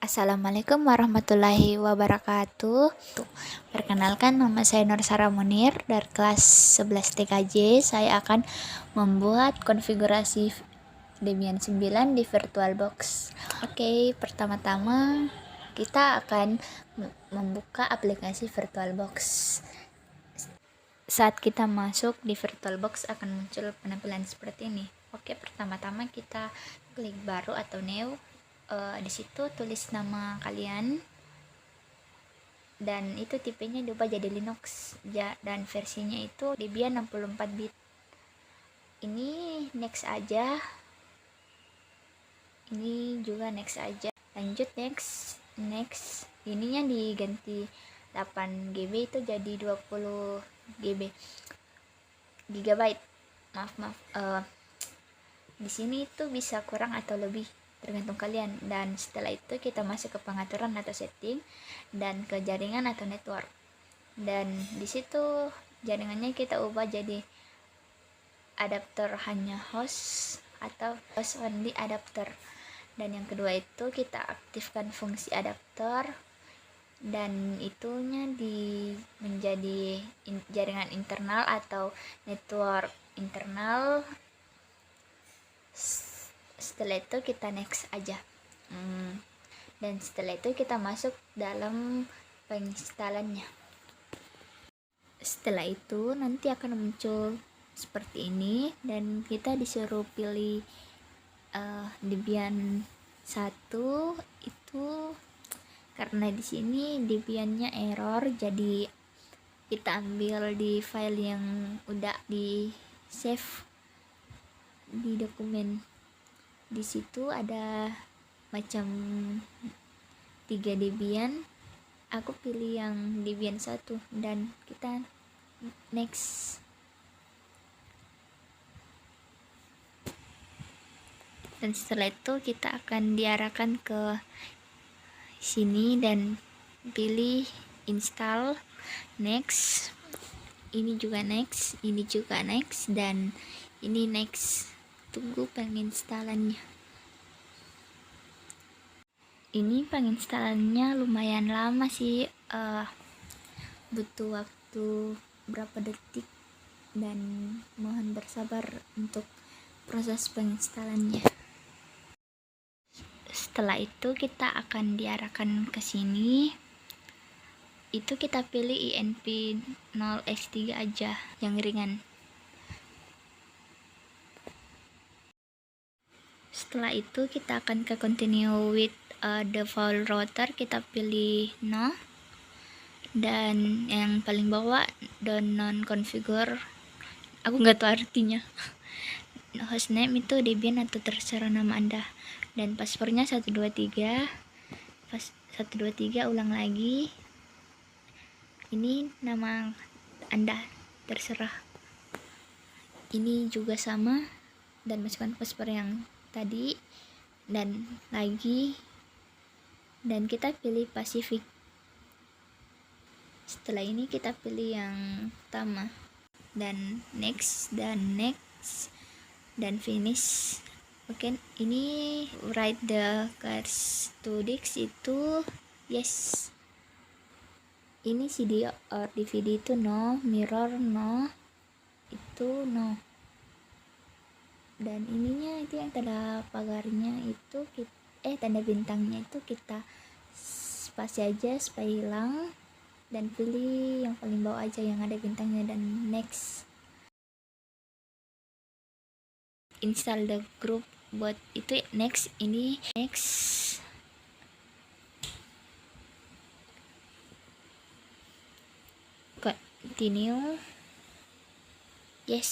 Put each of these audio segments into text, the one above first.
Assalamualaikum warahmatullahi wabarakatuh. Perkenalkan, nama saya Nur Sara Munir dari kelas 11 TKJ. Saya akan membuat konfigurasi Debian 9 di VirtualBox. Oke, pertama-tama kita akan membuka aplikasi VirtualBox. Saat kita masuk di VirtualBox akan muncul penampilan seperti ini. Oke, pertama-tama kita klik baru atau new. Di situ tulis nama kalian dan itu tipenya diubah jadi Linux dan versinya itu Debian 64 bit. Ini next aja, ini juga next aja, lanjut next. Ininya diganti 8 GB itu jadi 20 GB gigabyte. Maaf di sini itu bisa kurang atau lebih, tergantung kalian. Dan setelah itu kita masuk ke pengaturan atau setting dan ke jaringan atau network, dan di situ jaringannya kita ubah jadi adapter hanya host atau host only adapter. Dan yang kedua itu kita aktifkan fungsi adapter dan itunya menjadi jaringan internal atau network internal. Setelah itu kita next aja, dan setelah itu kita masuk dalam penginstalannya. Setelah itu nanti akan muncul seperti ini dan kita disuruh pilih Debian 1 itu karena di sini Debiannya error, jadi kita ambil di file yang udah di save di dokumen. Di situ ada macam 3 Debian, aku pilih yang Debian 1 dan kita next. Dan setelah itu kita akan diarahkan ke sini dan pilih install, next. Ini juga next, ini juga next, dan ini next. Tunggu penginstalannya. Ini penginstalannya lumayan lama sih, butuh waktu berapa detik dan mohon bersabar untuk proses penginstalannya. Setelah itu kita akan diarahkan ke sini. Itu kita pilih INP0x3 aja yang ringan. Setelah itu kita akan ke continue with default router, kita pilih no, dan yang paling bawah don't non configure, aku nggak tahu artinya. Hostname itu Debian atau terserah nama Anda, dan passwordnya 123 ulang lagi, ini nama Anda terserah. Ini juga sama, dan masukkan password yang tadi dan lagi, dan kita pilih Pacific. Setelah ini kita pilih yang pertama dan next dan finish. Oke, ini write the cards to disk itu yes. Ini CD or DVD itu no, mirror no, itu no. Dan ininya itu yang tanda pagarnya itu tanda bintangnya itu kita spasi aja supaya hilang, dan pilih yang paling bawah aja yang ada bintangnya dan next. Install the group buat itu next, ini next. Continue, yes,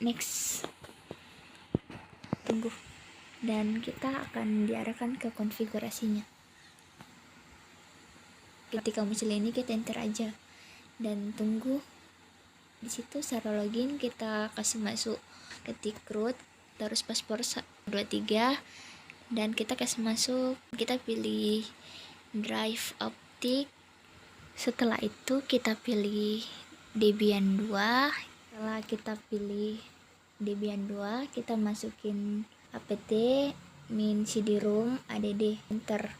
next. Tunggu, dan kita akan diarahkan ke konfigurasinya. Ketika muncul ini kita enter aja dan tunggu. Di situ cara login kita kasih masuk, ketik root terus password 23 dan kita kasih masuk, kita pilih drive optik. Setelah itu kita pilih Debian 2. Setelah kita pilih Debian 2, kita masukin apt min cd-rom add, enter.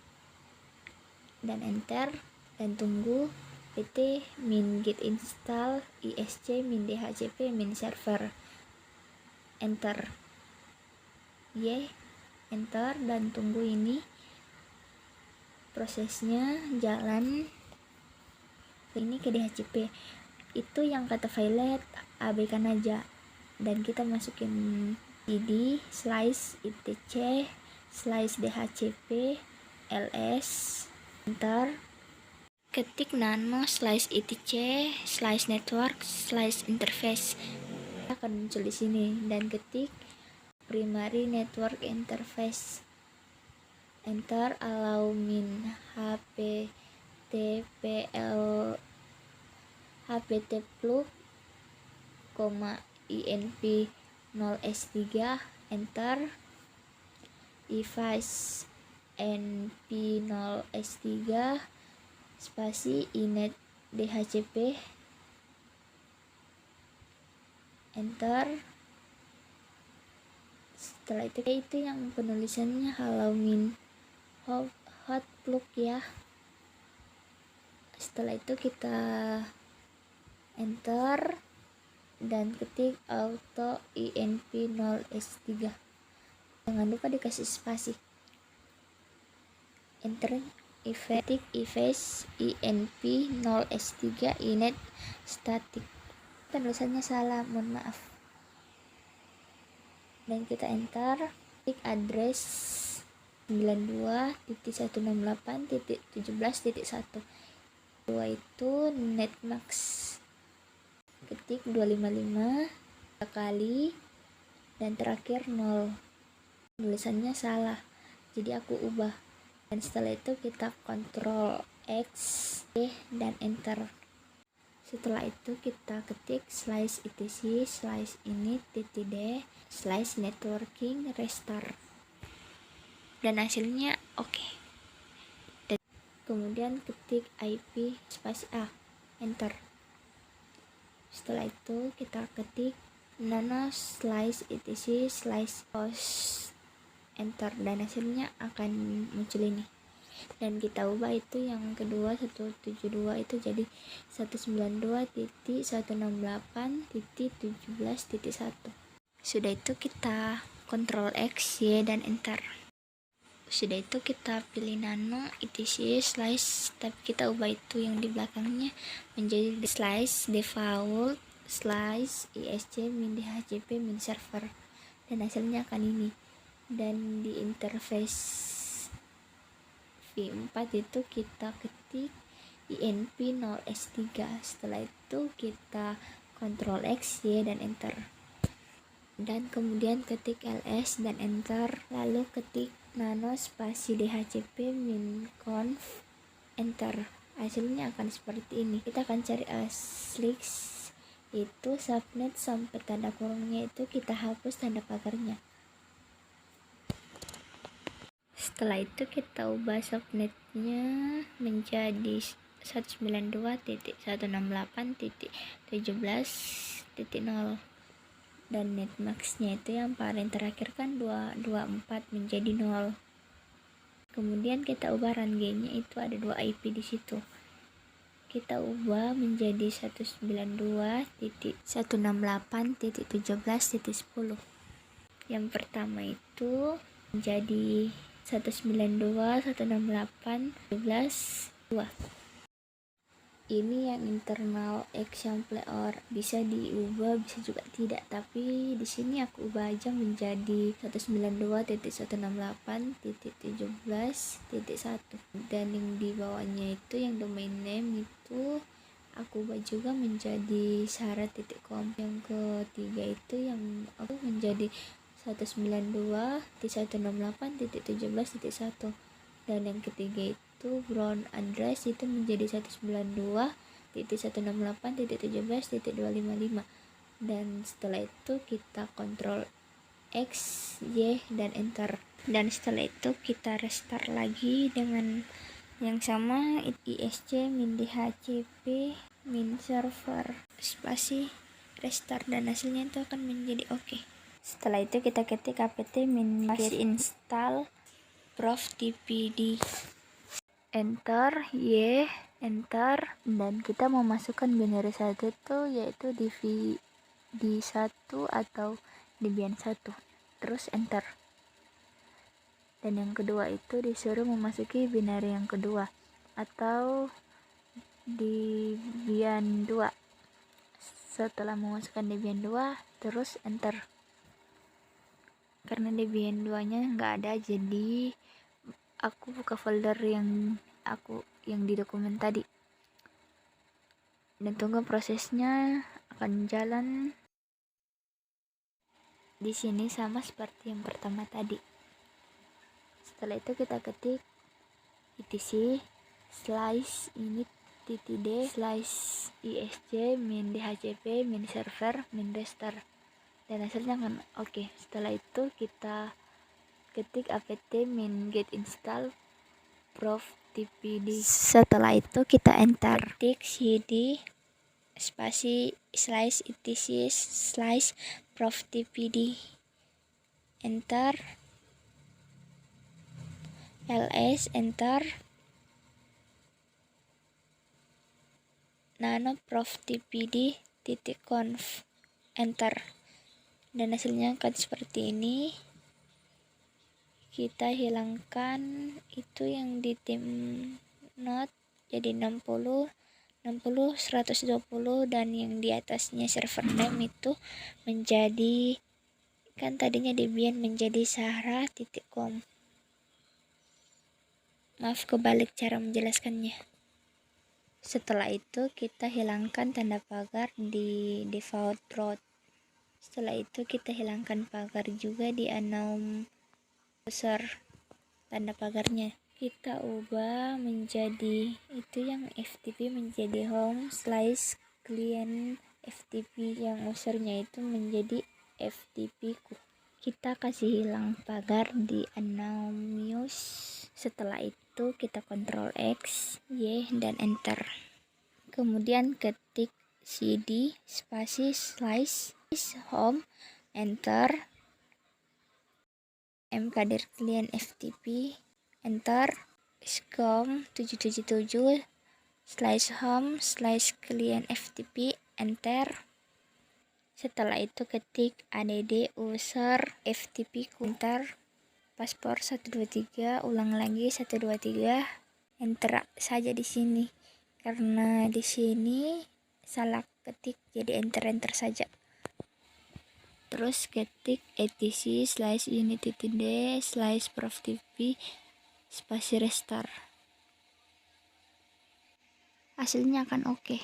dan enter, dan tunggu pt min git install isc min dhcp min server, enter, enter, dan tunggu ini prosesnya jalan. Ini ke dhcp itu yang kata violet, abaikan aja, dan kita masukin id slice itc slice dhcp ls, enter, ketik nano slice itc slice network slice interface, akan muncul di sini, dan ketik primary network interface, enter, allow min hpt plug, inp 0s3, enter, device np 0s3 spasi inet dhcp, enter. Setelah itu yang penulisannya hello min hot plug ya. Setelah itu kita enter dan ketik auto inp 0s3, jangan lupa dikasih spasi, enter, ketik device inp 0s3 inet static, penulisannya salah, mohon maaf, dan kita enter, ketik address 92.168.17.1, 2 itu netmax, ketik 255 kali, dan terakhir 0, tulisannya salah jadi aku ubah, dan setelah itu kita Ctrl X dan enter. Setelah itu kita ketik slice etc slice init ttd slice networking restart, dan hasilnya oke. Dan kemudian ketik IP spasi A, enter. Setelah itu kita ketik nano slice etc slice host, enter, dan hasilnya akan muncul ini, dan kita ubah itu yang kedua 172 itu jadi 192.168.17.1. Sudah itu kita Ctrl X Y dan enter. Sudah itu kita pilih nano etc slice, tapi kita ubah itu yang di belakangnya menjadi slice default slice isc min dhcp min server, dan hasilnya akan ini. Dan di interface v4 itu kita ketik inp 0s3, setelah itu kita Ctrl X Y dan enter, dan kemudian ketik ls dan enter, lalu ketik nano spasi dhcp min conf, enter. Hasilnya akan seperti ini. Kita akan cari asli itu subnet sampai tanda kurungnya itu kita hapus tanda pagarnya. Setelah itu kita ubah subnetnya menjadi 192.168.17.0, dan netmaxnya itu yang paling terakhir kan 224 menjadi 0. Kemudian kita ubah RAN-G nya itu ada 2 IP di situ. Kita ubah menjadi 192.168.17.10. Yang pertama itu menjadi 192.168.17.2. Ini yang internal exemplar, bisa diubah bisa juga tidak, tapi di sini aku ubah aja menjadi 192.168.17.1, dan yang di bawahnya itu yang domain name itu aku ubah juga menjadi syarat.com. Yang ketiga itu yang aku menjadi 192.168.17.1, dan yang ketiga itu ground address itu menjadi 192.168.17.255, dan setelah itu kita Ctrl X Y dan enter, dan setelah itu kita restart lagi dengan yang sama isc min dhcp min server spasi restart, dan hasilnya itu akan menjadi oke. Setelah itu kita ketik apt min git install prof tpd, enter, Y, enter, dan kita mau masukkan binary 1 tuh yaitu di 1 atau di bian 1, terus enter. Dan yang kedua itu disuruh memasuki binary yang kedua atau di bian 2. Setelah memasukkan di bian 2 terus enter. Karena di bian 2 nya nggak ada, jadi aku buka folder yang di dokumen tadi dan tunggu prosesnya akan jalan. Di sini sama seperti yang pertama tadi. Setelah itu kita ketik etc slice init -d slice isc min dhcp min server min restart, dan hasilnya kan oke. Setelah itu kita ketik apt min get install prof tpd. Setelah itu kita enter, ketik cd spasi slice etc slice prof tpd, enter, ls, enter, nano prof tpd .conf, enter, dan hasilnya akan seperti ini. Kita hilangkan itu yang di tim node jadi 60 120, dan yang di atasnya server name itu menjadi, kan tadinya Debian menjadi sahara.com. Maaf kebalik cara menjelaskannya. Setelah itu kita hilangkan tanda pagar di default root. Setelah itu kita hilangkan pagar juga di unknown user, tanda pagarnya kita ubah menjadi itu yang FTP menjadi home slice client FTP, yang usernya itu menjadi FTP ku. Kita kasih hilang pagar di anonymous. Setelah itu kita Ctrl X, Y, dan enter. Kemudian ketik cd spasi slice home, enter, mkdir client FTP, enter, scom 777 slice home slice client FTP, enter. Setelah itu ketik add user FTP, enter, paspor 123, ulang lagi 123, enter saja di sini. Karena di sini salah ketik jadi enter saja. Terus ketik etc slice unit.d slice prof tp spasi restart. Hasilnya akan oke.